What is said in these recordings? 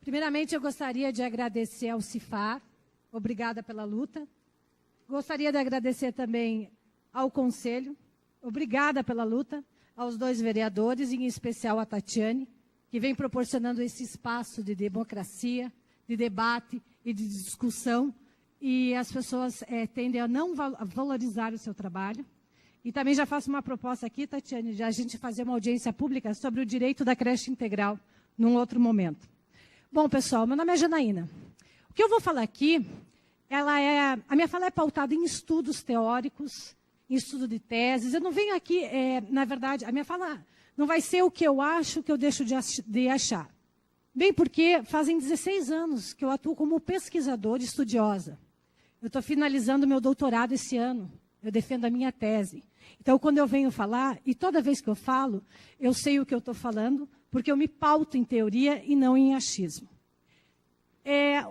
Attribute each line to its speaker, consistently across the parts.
Speaker 1: Primeiramente, eu gostaria de agradecer ao CIFAR, obrigada pela luta. Gostaria de agradecer também ao Conselho, obrigada pela luta, aos dois vereadores, em especial a Tatiane, que vem proporcionando esse espaço de democracia, de debate e de discussão, e as pessoas tendem a não valorizar o seu trabalho. E também já faço uma proposta aqui, Tatiane, de a gente fazer uma audiência pública sobre o direito da creche integral num outro momento. Bom, pessoal, meu nome é Janaína. O que eu vou falar aqui, a minha fala é pautada em estudos teóricos, em estudo de teses. Eu não venho aqui, na verdade, a minha fala não vai ser o que eu acho, que eu deixo de achar. Bem, porque fazem 16 anos que eu atuo como pesquisadora e estudiosa. Eu estou finalizando meu doutorado esse ano. Eu defendo a minha tese. Então, quando eu venho falar, e toda vez que eu falo, eu sei o que eu estou falando, porque eu me pauto em teoria e não em achismo.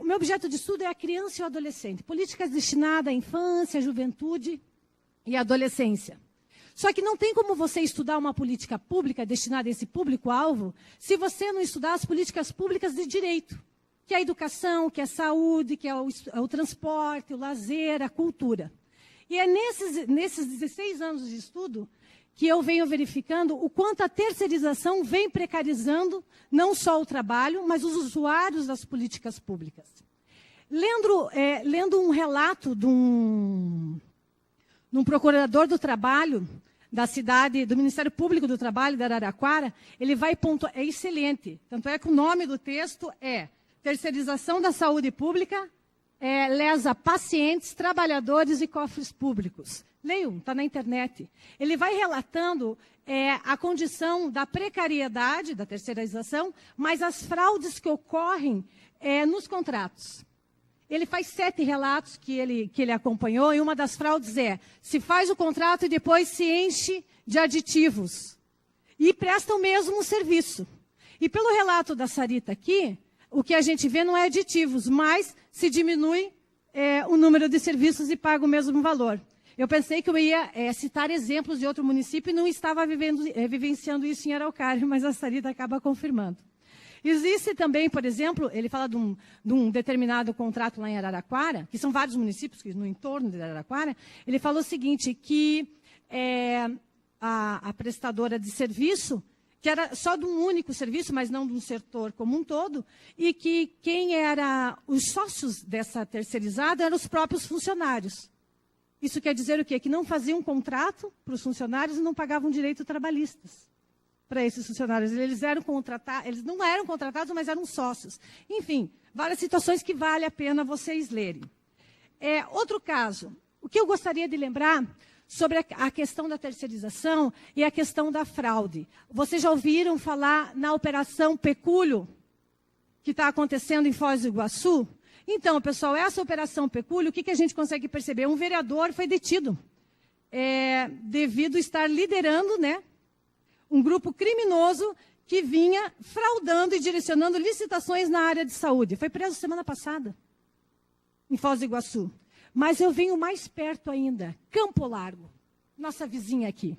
Speaker 1: O meu objeto de estudo é a criança e o adolescente. Políticas destinadas à infância, à juventude e à adolescência. Só que não tem como você estudar uma política pública destinada a esse público-alvo se você não estudar as políticas públicas de direito, que é a educação, que é a saúde, que é o transporte, o lazer, a cultura. E é nesses 16 anos de estudo que eu venho verificando o quanto a terceirização vem precarizando não só o trabalho, mas os usuários das políticas públicas. Lendo um relato de um procurador do trabalho da cidade, do Ministério Público do Trabalho de Araraquara, ele vai pontuar, é excelente, tanto é que o nome do texto é Terceirização da Saúde Pública, lesa pacientes, trabalhadores e cofres públicos. Leiam, está na internet. Ele vai relatando a condição da precariedade, da terceirização, mas as fraudes que ocorrem nos contratos. Ele faz 7 relatos que ele acompanhou, e uma das fraudes se faz o contrato e depois se enche de aditivos. E presta o mesmo serviço. E pelo relato da Sarita aqui, o que a gente vê não é aditivos, mas se diminui o número de serviços e paga o mesmo valor. Eu pensei que eu ia citar exemplos de outro município e não estava vivenciando isso em Araucária, mas a Sarita acaba confirmando. Existe também, por exemplo, ele fala de um determinado contrato lá em Araraquara, que são vários municípios no entorno de Araraquara. Ele falou o seguinte, que a prestadora de serviço, que era só de um único serviço, mas não de um setor como um todo, e que quem era os sócios dessa terceirizada eram os próprios funcionários. Isso quer dizer o quê? Que não faziam contrato para os funcionários e não pagavam direitos trabalhistas para esses funcionários. Eles não eram contratados, mas eram sócios. Enfim, várias situações que vale a pena vocês lerem. Outro caso, o que eu gostaria de lembrar sobre a questão da terceirização e a questão da fraude. Vocês já ouviram falar na Operação Pecúlio, que está acontecendo em Foz do Iguaçu? Então, pessoal, essa Operação Pecúlio, o que a gente consegue perceber? Um vereador foi detido devido a estar liderando, um grupo criminoso que vinha fraudando e direcionando licitações na área de saúde. Foi preso semana passada, em Foz do Iguaçu. Mas eu venho mais perto ainda, Campo Largo, nossa vizinha aqui.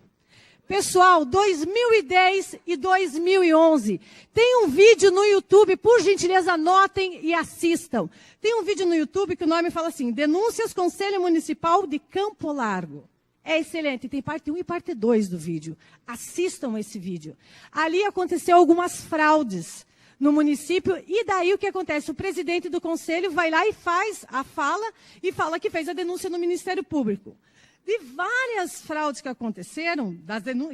Speaker 1: Pessoal, 2010 e 2011, tem um vídeo no YouTube, por gentileza, anotem e assistam. Tem um vídeo no YouTube que o nome fala assim, Denúncias Conselho Municipal de Campo Largo. É excelente, tem parte 1 e parte 2 do vídeo. Assistam esse vídeo. Ali aconteceu algumas fraudes no município, e daí o que acontece? O presidente do conselho vai lá e faz a fala, e fala que fez a denúncia no Ministério Público. De várias fraudes que aconteceram,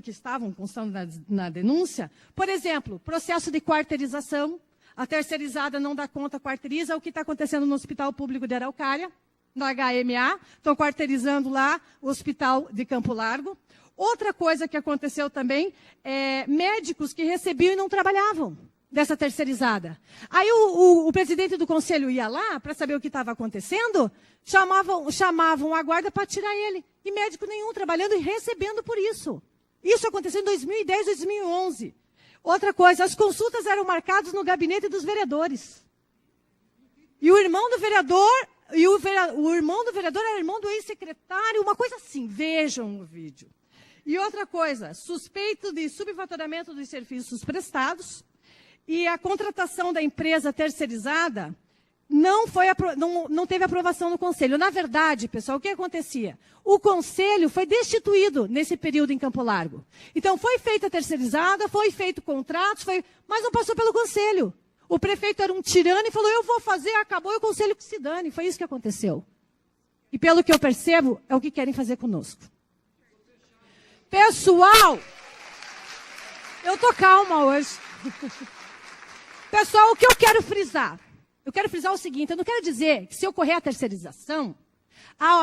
Speaker 1: que estavam constando na denúncia, por exemplo, processo de quarteirização, a terceirizada não dá conta, quarteiriza, o que está acontecendo no Hospital Público de Araucária, no HMA, estão quarteirizando lá o Hospital de Campo Largo. Outra coisa que aconteceu também, médicos que recebiam e não trabalhavam dessa terceirizada. Aí o presidente do conselho ia lá para saber o que estava acontecendo, chamavam a guarda para tirar ele. E médico nenhum trabalhando e recebendo por isso. Isso aconteceu em 2010, 2011. Outra coisa, as consultas eram marcadas no gabinete dos vereadores. E o irmão do vereador, era irmão do ex-secretário, uma coisa assim. Vejam o vídeo. E outra coisa, suspeito de subfaturamento dos serviços prestados e a contratação da empresa terceirizada não teve aprovação no Conselho. Na verdade, pessoal, o que acontecia? O Conselho foi destituído nesse período em Campo Largo. Então, foi feita a terceirizada, foi feito contratos, mas não passou pelo Conselho. O prefeito era um tirano e falou, eu vou fazer, acabou, e o Conselho que se dane. Foi isso que aconteceu. E pelo que eu percebo, é o que querem fazer conosco. Pessoal, eu estou calma hoje. Pessoal, o que eu quero frisar? Eu quero frisar o seguinte, eu não quero dizer que se ocorrer a terceirização,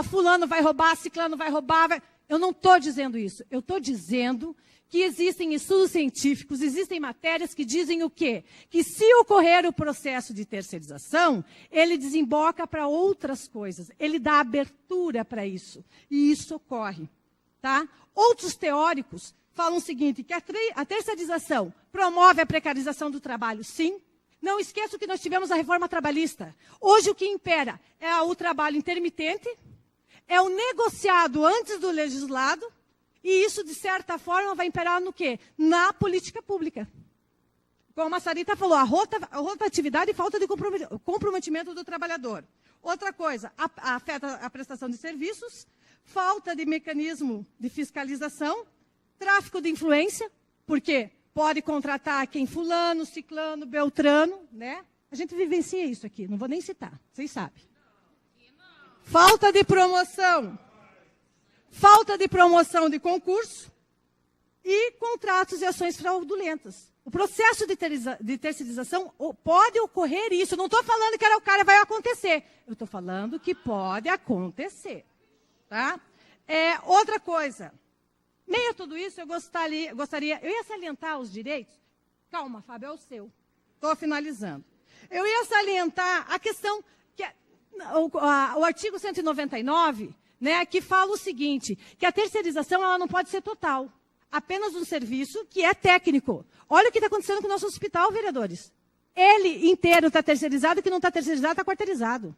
Speaker 1: fulano vai roubar, ciclano vai roubar, eu não estou dizendo isso. Eu estou dizendo que existem estudos científicos, existem matérias que dizem o quê? Que se ocorrer o processo de terceirização, ele desemboca para outras coisas, ele dá abertura para isso, e isso ocorre. Tá? Outros teóricos falam o seguinte, que a terceirização promove a precarização do trabalho, sim. Não esqueça que nós tivemos a reforma trabalhista. Hoje o que impera é o trabalho intermitente, é o negociado antes do legislado, e isso, de certa forma, vai imperar no quê? Na política pública. Como a Sarita falou, a rotatividade e falta de comprometimento do trabalhador. Outra coisa, afeta a prestação de serviços, falta de mecanismo de fiscalização, tráfico de influência, porque pode contratar quem fulano, ciclano, beltrano, né? A gente vivencia isso aqui, não vou nem citar, vocês sabem. Falta de promoção de concurso e contratos e ações fraudulentas. O processo de terceirização pode ocorrer isso. Não estou falando que o cara vai acontecer. Eu estou falando que pode acontecer. Tá? Outra coisa. Meio a tudo isso, eu ia salientar os direitos. Calma, Fábio, é o seu. Estou finalizando. Eu ia salientar a questão, o artigo 199, né, que fala o seguinte, que a terceirização ela não pode ser total. Apenas um serviço que é técnico. Olha o que está acontecendo com o nosso hospital, vereadores. Ele inteiro está terceirizado, e que não está terceirizado está quarteirizado.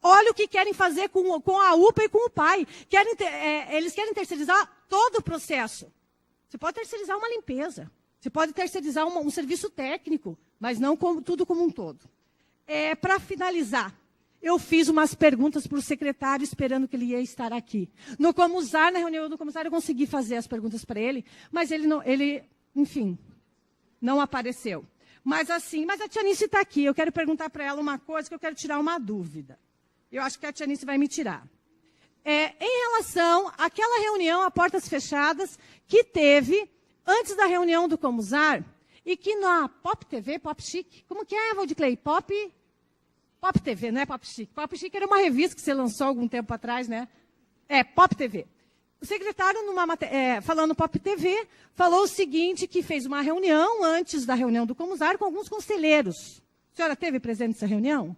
Speaker 1: Olha o que querem fazer com a UPA e com o PAI. Eles querem terceirizar todo o processo. Você pode terceirizar uma limpeza. Você pode terceirizar um serviço técnico, mas não tudo como um todo. Para finalizar, eu fiz umas perguntas para o secretário, esperando que ele ia estar aqui. No Comusar, na reunião do Comusar, eu consegui fazer as perguntas para ele, mas ele, enfim, não apareceu. Mas a Tianice está aqui. Eu quero perguntar para ela uma coisa, que eu quero tirar uma dúvida. Eu acho que a Tianice vai me tirar. Em relação àquela reunião a portas fechadas que teve antes da reunião do Comusar, e que na Pop TV, Pop Chic, como que é, Valdiclei? Pop TV, não é Pop Chic. Pop Chic era uma revista que você lançou algum tempo atrás, né? Pop TV. O secretário, falando Pop TV, falou o seguinte, que fez uma reunião antes da reunião do Comusar com alguns conselheiros. A senhora esteve presente nessa reunião?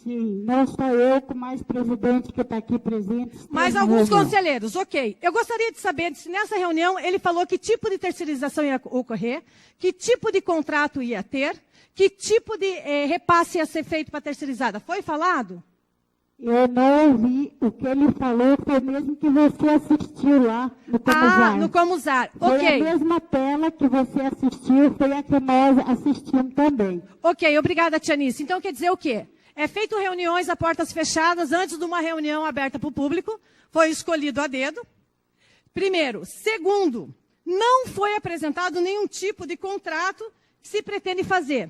Speaker 2: Sim, não só eu, com mais presidente que está aqui presente.
Speaker 1: Mais alguns conselheiros, ok. Eu gostaria de saber se nessa reunião ele falou que tipo de terceirização ia ocorrer, que tipo de contrato ia ter, que tipo de repasse ia ser feito para a terceirizada. Foi falado?
Speaker 2: Eu não ouvi. O que ele falou foi mesmo que você assistiu lá no Comusar.
Speaker 1: No Comusar, ok.
Speaker 2: Foi a mesma tela que você assistiu, foi a que nós assistimos também.
Speaker 1: Ok, obrigada, Tianice. Então quer dizer o quê? É feito reuniões a portas fechadas antes de uma reunião aberta para o público. Foi escolhido a dedo. Primeiro. Segundo, não foi apresentado nenhum tipo de contrato que se pretende fazer.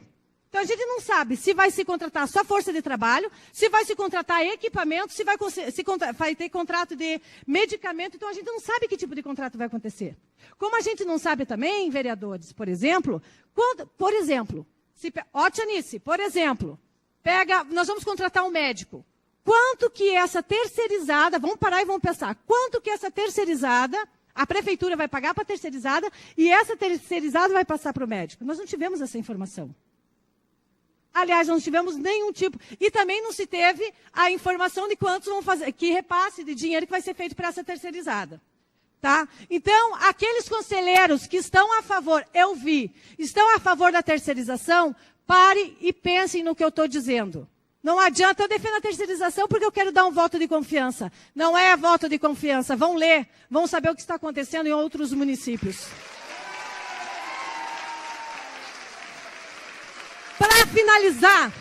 Speaker 1: Então, a gente não sabe se vai se contratar só força de trabalho, se vai se contratar equipamento, se vai ter contrato de medicamento. Então, a gente não sabe que tipo de contrato vai acontecer. Como a gente não sabe também, vereadores, por exemplo, Tianice, por exemplo, nós vamos contratar um médico. Quanto que essa terceirizada, vamos parar e vamos pensar, quanto que essa terceirizada, a prefeitura vai pagar para a terceirizada e essa terceirizada vai passar para o médico? Nós não tivemos essa informação. Aliás, não tivemos nenhum tipo. E também não se teve a informação de quantos vão fazer, que repasse de dinheiro que vai ser feito para essa terceirizada. Tá? Então, aqueles conselheiros que estão a favor, estão a favor da terceirização, pare e pensem no que eu estou dizendo. Não adianta eu defender a terceirização porque eu quero dar um voto de confiança. Não é voto de confiança. Vão ler, vão saber o que está acontecendo em outros municípios. finalizar,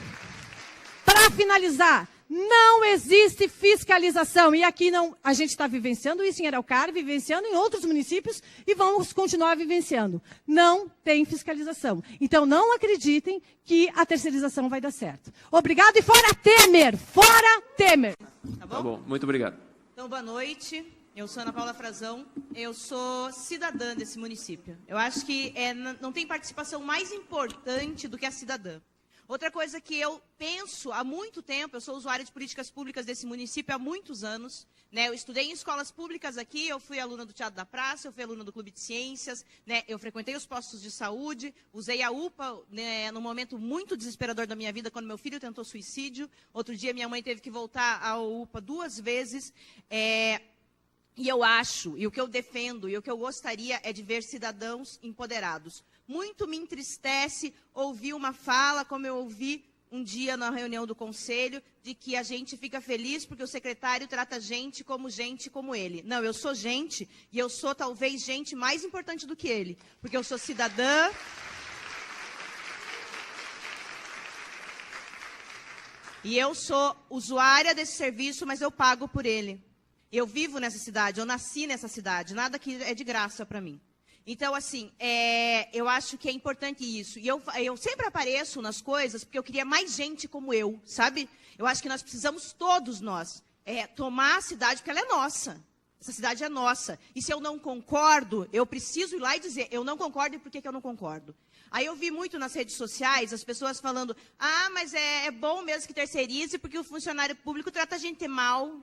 Speaker 1: não existe fiscalização. E aqui não, a gente está vivenciando isso em Araucária, vivenciando em outros municípios e vamos continuar vivenciando. Não tem fiscalização. Então, não acreditem que a terceirização vai dar certo. Obrigado e fora Temer! Fora Temer!
Speaker 3: Tá bom?
Speaker 4: Tá bom, muito obrigado.
Speaker 3: Então, boa noite. Eu sou Ana Paula Frazão, eu sou cidadã desse município. Eu acho que não tem participação mais importante do que a cidadã. Outra coisa que eu penso há muito tempo, eu sou usuária de políticas públicas desse município há muitos anos, né? Eu estudei em escolas públicas aqui, eu fui aluna do Teatro da Praça, eu fui aluna do Clube de Ciências, né? Eu frequentei os postos de saúde, usei a UPA, né, num momento muito desesperador da minha vida, quando meu filho tentou suicídio. Outro dia minha mãe teve que voltar à UPA 2 vezes. E eu acho, e o que eu defendo, e o que eu gostaria é de ver cidadãos empoderados. Muito me entristece ouvir uma fala, como eu ouvi um dia na reunião do conselho, de que a gente fica feliz porque o secretário trata a gente como ele. Não, eu sou gente, e eu sou talvez gente mais importante do que ele, porque eu sou cidadã. E eu sou usuária desse serviço, mas eu pago por ele. Eu vivo nessa cidade, eu nasci nessa cidade, nada aqui é de graça para mim. Então, assim, eu acho que é importante isso. E eu sempre apareço nas coisas porque eu queria mais gente como eu, sabe? Eu acho que nós precisamos, todos nós, tomar a cidade porque ela é nossa. Essa cidade é nossa. E se eu não concordo, eu preciso ir lá e dizer, eu não concordo e por que eu não concordo. Aí eu vi muito nas redes sociais as pessoas falando, mas é bom mesmo que terceirize porque o funcionário público trata a gente mal.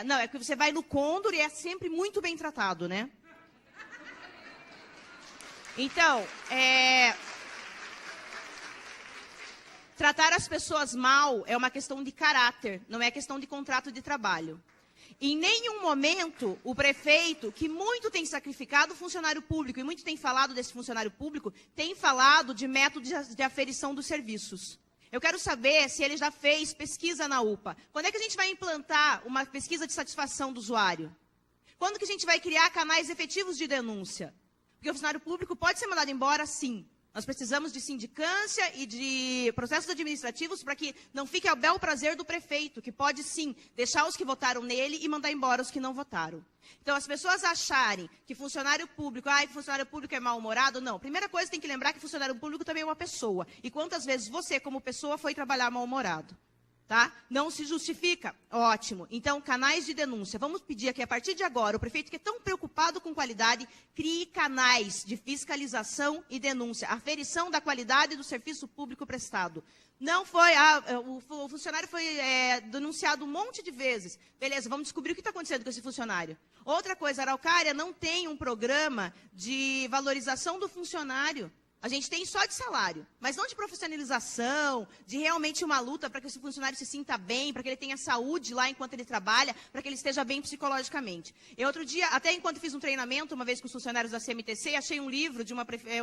Speaker 3: Não, é que você vai no Condor e é sempre muito bem tratado, né? Então, tratar as pessoas mal é uma questão de caráter, não é questão de contrato de trabalho. Em nenhum momento, o prefeito, que muito tem sacrificado o funcionário público, e muito tem falado desse funcionário público, tem falado de método de aferição dos serviços. Eu quero saber se ele já fez pesquisa na UPA. Quando é que a gente vai implantar uma pesquisa de satisfação do usuário? Quando que a gente vai criar canais efetivos de denúncia? Porque o funcionário público pode ser mandado embora, sim. Nós precisamos de sindicância e de processos administrativos para que não fique ao bel prazer do prefeito, que pode, sim, deixar os que votaram nele e mandar embora os que não votaram. Então, as pessoas acharem que funcionário público é mal-humorado, não. Primeira coisa, tem que lembrar que funcionário público também é uma pessoa. E quantas vezes você, como pessoa, foi trabalhar mal-humorado? Tá? Não se justifica? Ótimo. Então, canais de denúncia. Vamos pedir aqui, a partir de agora, o prefeito que é tão preocupado com qualidade, crie canais de fiscalização e denúncia. Aferição da qualidade do serviço público prestado. Não foi, o funcionário foi denunciado um monte de vezes. Beleza, vamos descobrir o que está acontecendo com esse funcionário. Outra coisa, a Araucária não tem um programa de valorização do funcionário. A gente tem só de salário, mas não de profissionalização, de realmente uma luta para que esse funcionário se sinta bem, para que ele tenha saúde lá enquanto ele trabalha, para que ele esteja bem psicologicamente. E outro dia, até enquanto fiz um treinamento, uma vez com os funcionários da CMTC, achei um livro,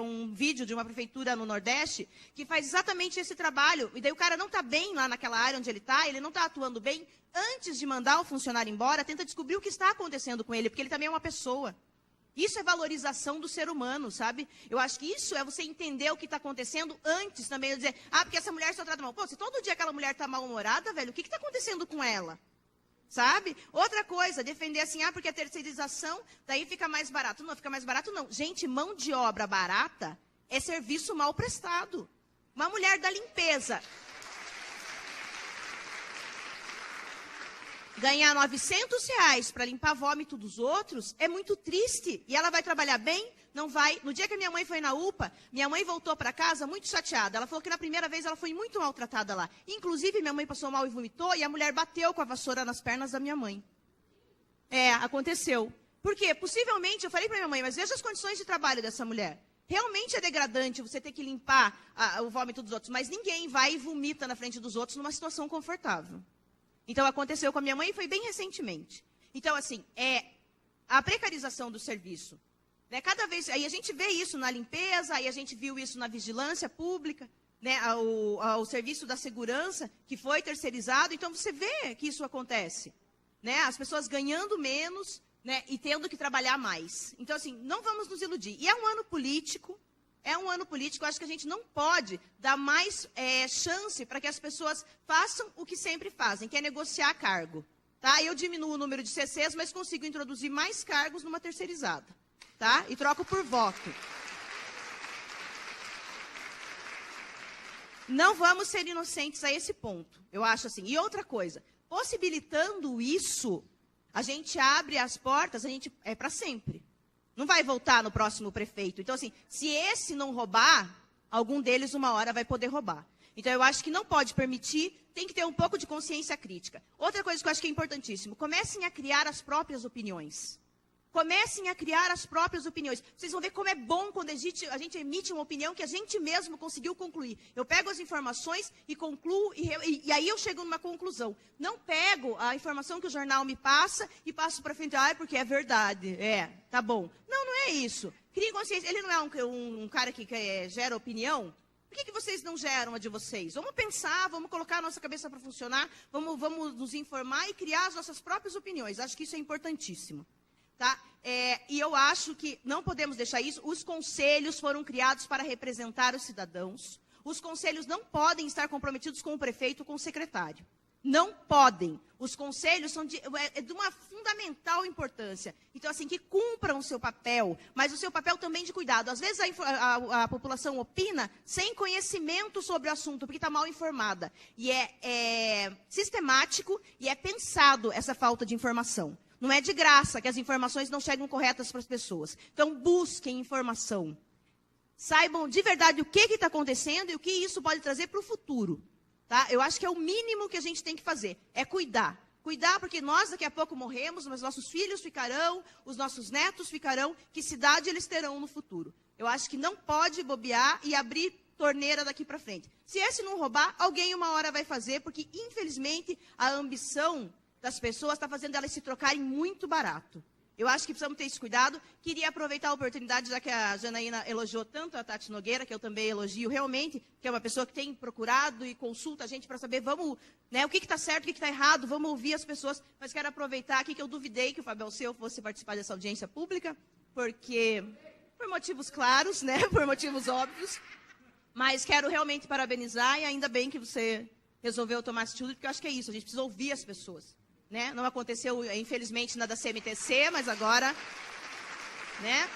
Speaker 3: um vídeo de uma prefeitura no Nordeste, que faz exatamente esse trabalho. E daí o cara não está bem lá naquela área onde ele não está atuando bem. Antes de mandar o funcionário embora, tenta descobrir o que está acontecendo com ele, porque ele também é uma pessoa. Isso é valorização do ser humano, sabe? Eu acho que isso é você entender o que está acontecendo antes também de dizer, porque essa mulher só trata mal. Pô, se todo dia aquela mulher está mal-humorada, velho, o que está acontecendo com ela? Sabe? Outra coisa, defender assim, porque a terceirização, daí fica mais barato. Não, fica mais barato não. Gente, mão de obra barata é serviço mal prestado. Uma mulher da limpeza ganhar R$900 para limpar vômito dos outros é muito triste. E ela vai trabalhar bem? Não vai. No dia que a minha mãe foi na UPA, minha mãe voltou para casa muito chateada. Ela falou que na primeira vez ela foi muito maltratada lá. Inclusive, minha mãe passou mal e vomitou, e a mulher bateu com a vassoura nas pernas da minha mãe. Aconteceu. Por quê? Possivelmente, eu falei para minha mãe, mas veja as condições de trabalho dessa mulher. Realmente é degradante você ter que limpar o vômito dos outros, mas ninguém vai e vomita na frente dos outros numa situação confortável. Então, aconteceu com a minha mãe e foi bem recentemente. Então, assim, a precarização do serviço. Né? Cada vez, aí a gente vê isso na limpeza, aí a gente viu isso na vigilância pública, né? o serviço da segurança, que foi terceirizado. Então, você vê que isso acontece. Né? As pessoas ganhando menos, né? E tendo que trabalhar mais. Então, assim, não vamos nos iludir. E é um ano político, É um ano político, eu acho que a gente não pode dar mais chance para que as pessoas façam o que sempre fazem, que é negociar cargo. Tá? Eu diminuo o número de CCs, mas consigo introduzir mais cargos numa terceirizada. Tá? E troco por voto. Não vamos ser inocentes a esse ponto, eu acho assim. E outra coisa, possibilitando isso, a gente abre as portas, a gente é para sempre. Não vai voltar no próximo prefeito. Então, assim, se esse não roubar, algum deles uma hora vai poder roubar. Então, eu acho que não pode permitir, tem que ter um pouco de consciência crítica. Outra coisa que eu acho que é importantíssimo, comecem a criar as próprias opiniões. Comecem a criar as próprias opiniões. Vocês vão ver como é bom quando a gente emite uma opinião que a gente mesmo conseguiu concluir. Eu pego as informações e concluo, e aí eu chego numa conclusão. Não pego a informação que o jornal me passa e passo para frente, porque é verdade. Tá bom. Não é isso. Criem consciência. Ele não é um cara que gera opinião? Por que vocês não geram a de vocês? Vamos pensar, vamos colocar a nossa cabeça para funcionar, vamos nos informar e criar as nossas próprias opiniões. Acho que isso é importantíssimo. Tá? E eu acho que não podemos deixar isso. Os conselhos foram criados para representar os cidadãos. Os conselhos não podem estar comprometidos com o prefeito ou com o secretário. Não podem. Os conselhos são de uma fundamental importância. Então, assim, que cumpram o seu papel, mas o seu papel também de cuidado. Às vezes a população opina sem conhecimento sobre o assunto, porque está mal informada. E é sistemático e é pensado essa falta de informação. Não é de graça que as informações não chegam corretas para as pessoas. Então, busquem informação. Saibam de verdade o que está acontecendo e o que isso pode trazer para o futuro. Tá? Eu acho que é o mínimo que a gente tem que fazer. É cuidar. Cuidar porque nós daqui a pouco morremos, mas nossos filhos ficarão, os nossos netos ficarão. Que cidade eles terão no futuro? Eu acho que não pode bobear e abrir torneira daqui para frente. Se esse não roubar, alguém uma hora vai fazer, porque, infelizmente, a ambição das pessoas está fazendo elas se trocarem muito barato. Eu acho que precisamos ter esse cuidado. Queria aproveitar a oportunidade, já que a Janaína elogiou tanto a Tati Nogueira, que eu também elogio realmente, que é uma pessoa que tem procurado e consulta a gente para saber, vamos, né, o que está certo, o que está errado, vamos ouvir as pessoas. Mas quero aproveitar aqui que eu duvidei que o Fábio Alceu fosse participar dessa audiência pública, porque, por motivos claros, né, por motivos óbvios, mas quero realmente parabenizar e ainda bem que você resolveu tomar esse atitude, porque eu acho que é isso, a gente precisa ouvir as pessoas. Né? Não aconteceu, infelizmente, nada da CMTC, mas agora, né?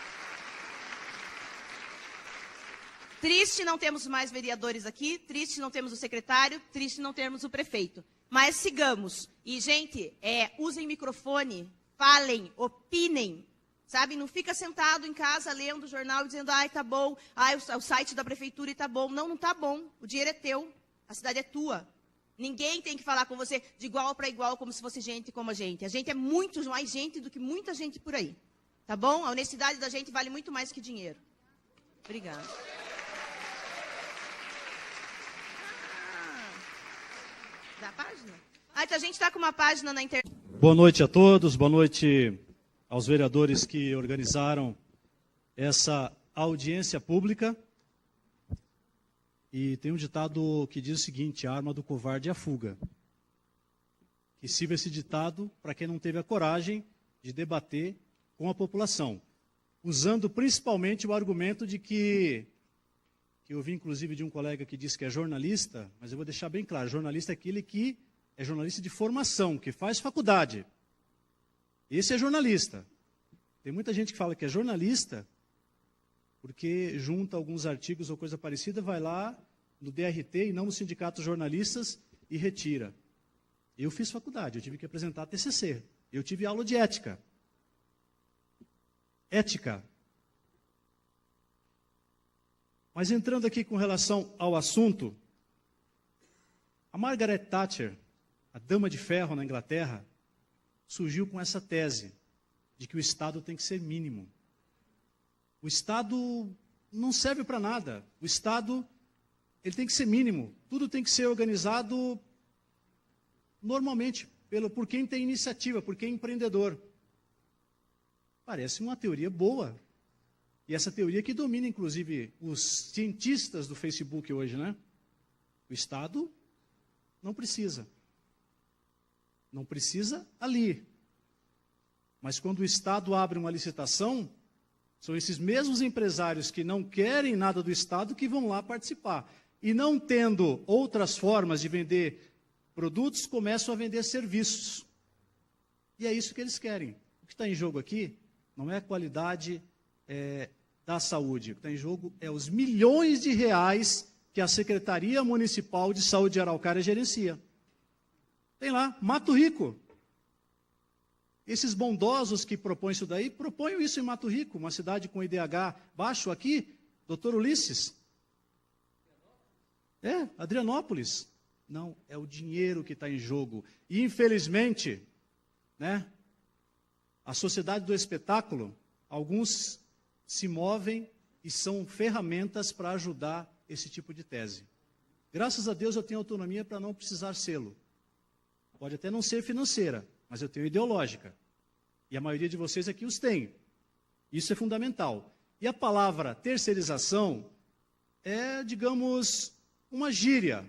Speaker 3: Triste não temos mais vereadores aqui, triste não temos o secretário, triste não termos o prefeito. Mas sigamos. E, gente, usem microfone, falem, opinem, sabe? Não fica sentado em casa lendo o jornal e dizendo, tá bom, o site da prefeitura está bom. Não está bom. O dinheiro é teu, a cidade é tua. Ninguém tem que falar com você de igual para igual, como se fosse gente como a gente. A gente é muito mais gente do que muita gente por aí. Tá bom? A honestidade da gente vale muito mais que dinheiro. Obrigada. Da página? Então a gente está com uma página na internet.
Speaker 4: Boa noite a todos, boa noite aos vereadores que organizaram essa audiência pública. E tem um ditado que diz o seguinte, a arma do covarde é a fuga. Que sirva esse ditado para quem não teve a coragem de debater com a população, usando principalmente o argumento de que eu vi inclusive de um colega que disse que é jornalista, mas eu vou deixar bem claro, jornalista é aquele que é jornalista de formação, que faz faculdade. Esse é jornalista. Tem muita gente que fala que é jornalista porque junta alguns artigos ou coisa parecida, vai lá no DRT e não no Sindicato dos Jornalistas e retira. Eu fiz faculdade, eu tive que apresentar TCC. Eu tive aula de ética. Ética. Mas entrando aqui com relação ao assunto, a Margaret Thatcher, a dama de ferro na Inglaterra, surgiu com essa tese de que o Estado tem que ser mínimo. O Estado não serve para nada. O Estado ele tem que ser mínimo. Tudo tem que ser organizado normalmente por quem tem iniciativa, por quem é empreendedor. Parece uma teoria boa. E essa teoria que domina, inclusive, os cientistas do Facebook hoje, né? O Estado não precisa. Não precisa ali. Mas quando o Estado abre uma licitação, São esses mesmos empresários que não querem nada do Estado que vão lá participar. E não tendo outras formas de vender produtos, começam a vender serviços. E é isso que eles querem. O que está em jogo aqui não é a qualidade da saúde. O que está em jogo é os milhões de reais que a Secretaria Municipal de Saúde de Araucária gerencia. Tem lá, Mato Rico. Esses bondosos que propõem isso daí, propõem isso em Mato Rico, uma cidade com IDH baixo aqui, Dr. Ulisses. Adrianópolis. Não, é o dinheiro que está em jogo. E, infelizmente, né, a sociedade do espetáculo, alguns se movem e são ferramentas para ajudar esse tipo de tese. Graças a Deus eu tenho autonomia para não precisar sê-lo. Pode até não ser financeira, mas eu tenho ideológica. E a maioria de vocês aqui os tem. Isso é fundamental. E a palavra terceirização é, digamos, uma gíria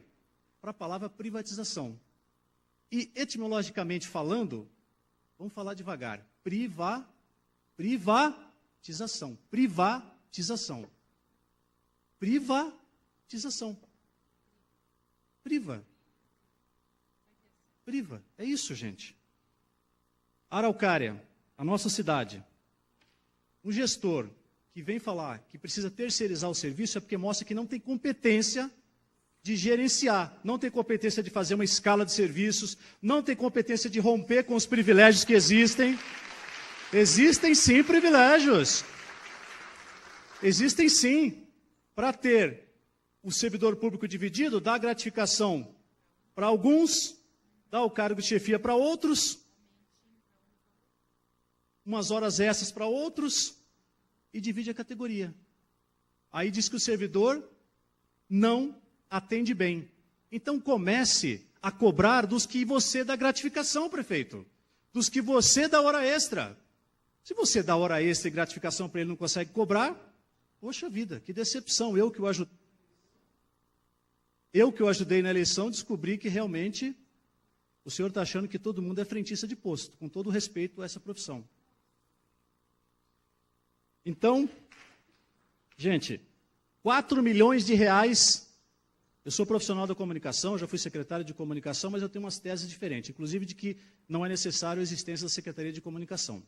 Speaker 4: para a palavra privatização. E, etimologicamente falando, vamos falar devagar. Privatização. Privatização. Privatização. Priva. É isso, gente. Araucária, a nossa cidade. Um gestor que vem falar que precisa terceirizar o serviço é porque mostra que não tem competência de gerenciar, não tem competência de fazer uma escala de serviços, não tem competência de romper com os privilégios que existem. Existem sim privilégios. Existem sim. Para ter o servidor público dividido, dá gratificação para alguns, dá o cargo de chefia para outros, umas horas extras para outros, e divide a categoria. Aí diz que o servidor não atende bem. Então comece a cobrar dos que você dá gratificação, prefeito. Dos que você dá hora extra. Se você dá hora extra e gratificação para ele não consegue cobrar, poxa vida, que decepção. Eu que o ajudei na eleição, descobri que realmente o senhor está achando que todo mundo é frentista de posto, com todo respeito a essa profissão. Então, gente, 4 milhões de reais. Eu sou profissional da comunicação, já fui secretário de comunicação, mas eu tenho umas teses diferentes, inclusive de que não é necessário a existência da Secretaria de Comunicação.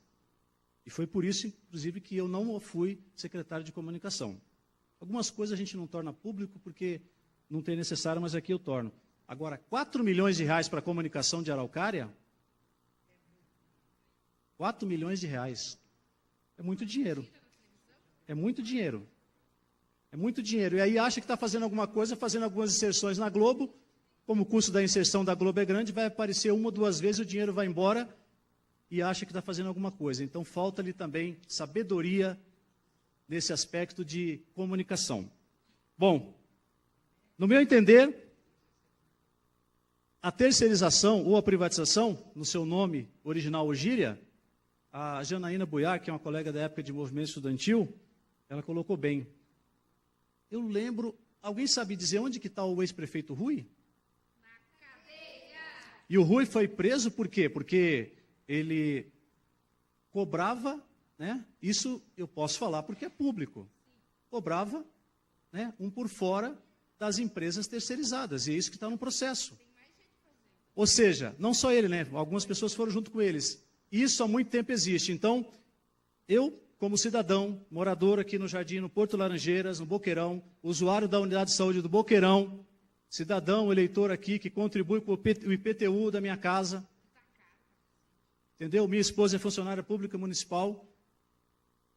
Speaker 4: E foi por isso, inclusive, que eu não fui secretário de comunicação. Algumas coisas a gente não torna público porque não tem necessário, mas aqui eu torno. Agora, 4 milhões de reais para a comunicação de Araucária? 4 milhões de reais. É muito dinheiro. É muito dinheiro. É muito dinheiro. E aí acha que está fazendo alguma coisa, fazendo algumas inserções na Globo. Como o custo da inserção da Globo é grande, vai aparecer 1 ou 2 vezes, o dinheiro vai embora e acha que está fazendo alguma coisa. Então falta-lhe também sabedoria nesse aspecto de comunicação. Bom, no meu entender, a terceirização ou a privatização, no seu nome original ou gíria, a Janaína Buiar, que é uma colega da época de movimento estudantil, ela colocou bem. Eu lembro, alguém sabe dizer onde que está o ex-prefeito Rui? Na cadeia. E o Rui foi preso por quê? Porque ele cobrava, né? Isso eu posso falar porque é público. Cobrava, né, um por fora das empresas terceirizadas, e é isso que está no processo. Ou seja, não só ele, né? Algumas pessoas foram junto com eles. Isso há muito tempo existe. Então, eu, como cidadão, morador aqui no Jardim, no Porto Laranjeiras, no Boqueirão, usuário da unidade de saúde do Boqueirão, cidadão, eleitor aqui, que contribui com o IPTU da minha casa, entendeu? Minha esposa é funcionária pública municipal.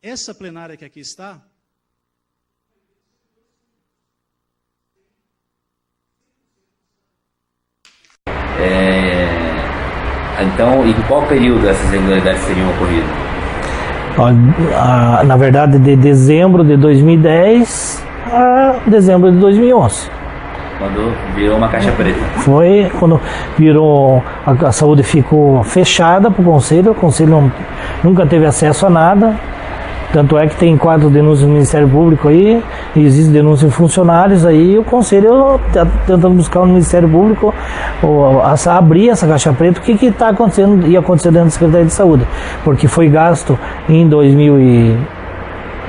Speaker 4: Essa plenária que aqui está,
Speaker 5: então, em qual período essas irregularidades teriam ocorrido?
Speaker 6: Na verdade, de dezembro de 2010 a dezembro de 2011.
Speaker 5: Quando virou uma caixa preta.
Speaker 6: Foi quando virou, a saúde ficou fechada para o conselho nunca teve acesso a nada. Tanto é que tem 4 denúncias no Ministério Público aí, existe denúncia de funcionários aí, e o Conselho está tentando buscar no Ministério Público abrir essa caixa preta, o que está acontecendo, ia acontecer dentro da Secretaria de Saúde, porque foi gasto em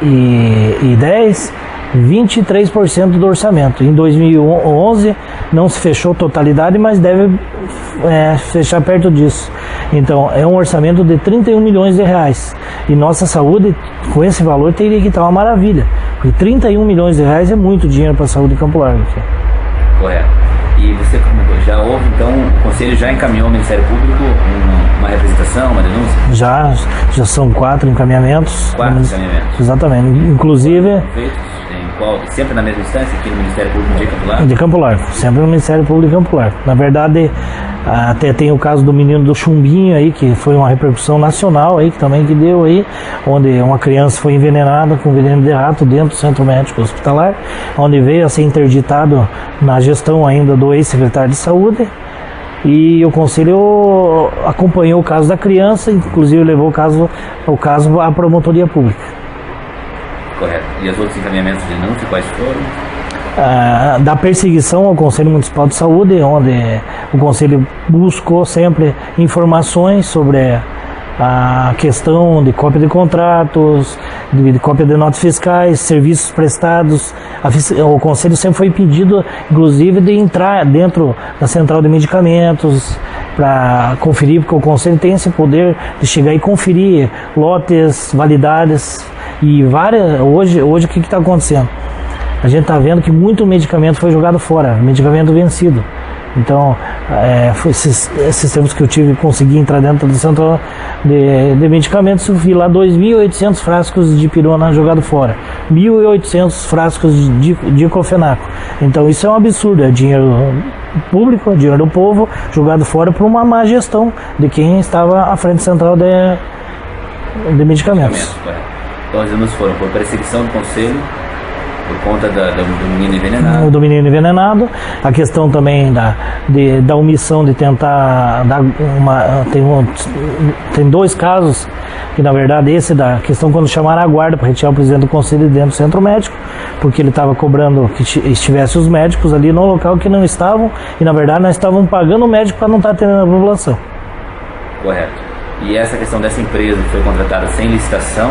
Speaker 6: 2010, 23% do orçamento. Em 2011 não se fechou totalidade, mas deve fechar perto disso. Então é um orçamento de 31 milhões de reais. E nossa saúde, com esse valor, teria que estar uma maravilha. Porque 31 milhões de reais é muito dinheiro para a saúde de Campo Largo.
Speaker 5: Correto. E você já houve, então, o Conselho já encaminhou ao Ministério Público uma representação, uma denúncia?
Speaker 6: Já são 4 encaminhamentos.
Speaker 5: 4 encaminhamentos.
Speaker 6: Exatamente. Inclusive...
Speaker 5: Feitos sempre na mesma instância, aqui no Ministério Público de Campo Largo?
Speaker 6: De Campo Largo, sempre no Ministério Público de Campo Largo. Na verdade, até tem o caso do menino do chumbinho aí, que foi uma repercussão nacional aí, que deu aí, onde uma criança foi envenenada com veneno de rato dentro do Centro Médico Hospitalar, onde veio a ser interditado na gestão ainda do ex-secretário de Saúde. E o Conselho acompanhou o caso da criança, inclusive levou o caso à promotoria pública.
Speaker 5: Correto. E os outros encaminhamentos de denúncia, quais foram?
Speaker 6: Da perseguição ao Conselho Municipal de Saúde, onde o Conselho buscou sempre informações sobre a questão de cópia de contratos, de cópia de notas fiscais, serviços prestados. O Conselho sempre foi pedido, inclusive, de entrar dentro da central de medicamentos para conferir, porque o Conselho tem esse poder de chegar e conferir lotes, validades. E hoje o que está acontecendo? A gente está vendo que muito medicamento foi jogado fora, medicamento vencido. Então, foi esses tempos que eu consegui entrar dentro do centro de medicamentos, eu vi lá 2.800 frascos de pirona jogado fora, 1.800 frascos de diclofenaco. Então isso é um absurdo, é dinheiro público, dinheiro do povo, jogado fora por uma má gestão de quem estava à frente central de medicamentos.
Speaker 5: Então as denúncias foram por perseguição do Conselho, por conta do menino envenenado.
Speaker 6: Do menino envenenado, a questão também da omissão de tentar dar tem 2 casos, que na verdade esse da questão quando chamaram a guarda para retirar o presidente do Conselho dentro do centro médico, porque ele estava cobrando que estivesse os médicos ali no local que não estavam, e na verdade nós estávamos pagando o médico para não estar atendendo a população.
Speaker 5: Correto. E essa questão dessa empresa que foi contratada sem licitação,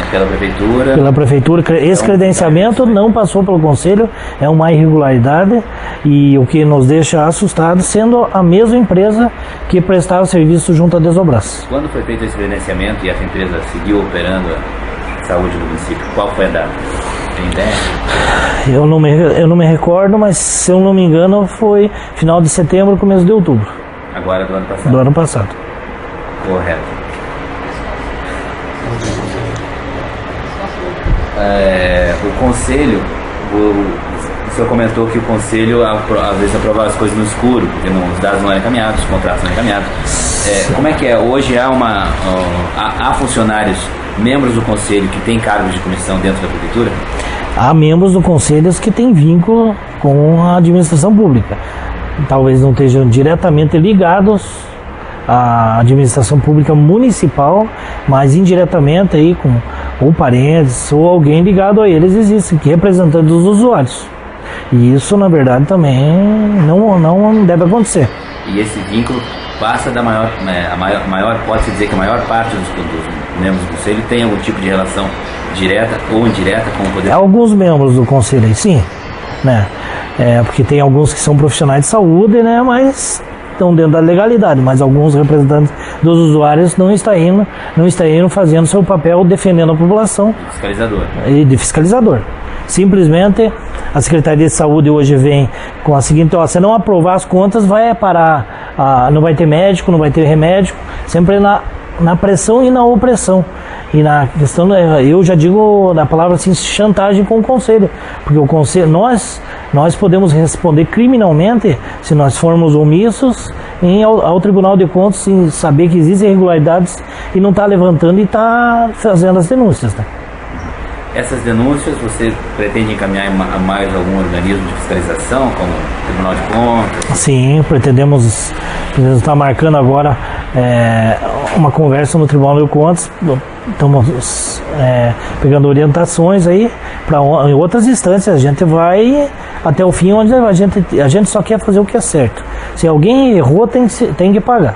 Speaker 5: pela prefeitura. Pela
Speaker 6: prefeitura, esse credenciamento não passou pelo Conselho, é uma irregularidade, e o que nos deixa assustados, sendo a mesma empresa que prestava serviço junto à Desobras.
Speaker 5: Quando foi feito esse credenciamento e essa empresa seguiu operando a saúde do município, qual foi a data? Tem ideia?
Speaker 6: Eu não me recordo, mas se eu não me engano foi final de setembro, começo de outubro.
Speaker 5: Agora do ano passado?
Speaker 6: Do ano passado.
Speaker 5: Correto. O Conselho, o senhor comentou que o Conselho às vezes aprovava as coisas no escuro, porque os dados não eram encaminhados, os contratos não eram encaminhados. Como é que é? Hoje há funcionários, membros do Conselho que têm cargos de comissão dentro da Prefeitura?
Speaker 6: Há membros do Conselho que têm vínculo com a administração pública. Talvez não estejam diretamente ligados à administração pública municipal, mas indiretamente aí com ou parentes ou alguém ligado a eles existem, que representantes dos usuários. E isso, na verdade, também não deve acontecer.
Speaker 5: E esse vínculo passa da maior pode-se dizer que a maior parte dos membros do Conselho tem algum tipo de relação direta ou indireta com o poder?
Speaker 6: Alguns membros do Conselho aí, sim, né? Porque tem alguns que são profissionais de saúde, né? Mas estão dentro da legalidade, mas alguns representantes dos usuários não estão indo fazendo seu papel defendendo a população.
Speaker 5: Fiscalizador.
Speaker 6: E de fiscalizador. Simplesmente a Secretaria de Saúde hoje vem com a seguinte: se não aprovar as contas, vai parar, não vai ter médico, não vai ter remédio, sempre na pressão e na opressão. E na questão, eu já digo da palavra assim, chantagem com o Conselho, porque o Conselho, nós podemos responder criminalmente se nós formos omissos ao Tribunal de Contas em saber que existem irregularidades e não está levantando e está fazendo as denúncias. Né?
Speaker 5: Essas denúncias você pretende encaminhar a mais algum organismo de fiscalização, como o Tribunal de Contas?
Speaker 6: Sim, pretendemos estar marcando agora uma conversa no Tribunal de Contas. Estamos pegando orientações aí em outras instâncias. A gente vai até o fim, onde a gente só quer fazer o que é certo. Se alguém errou, tem que pagar.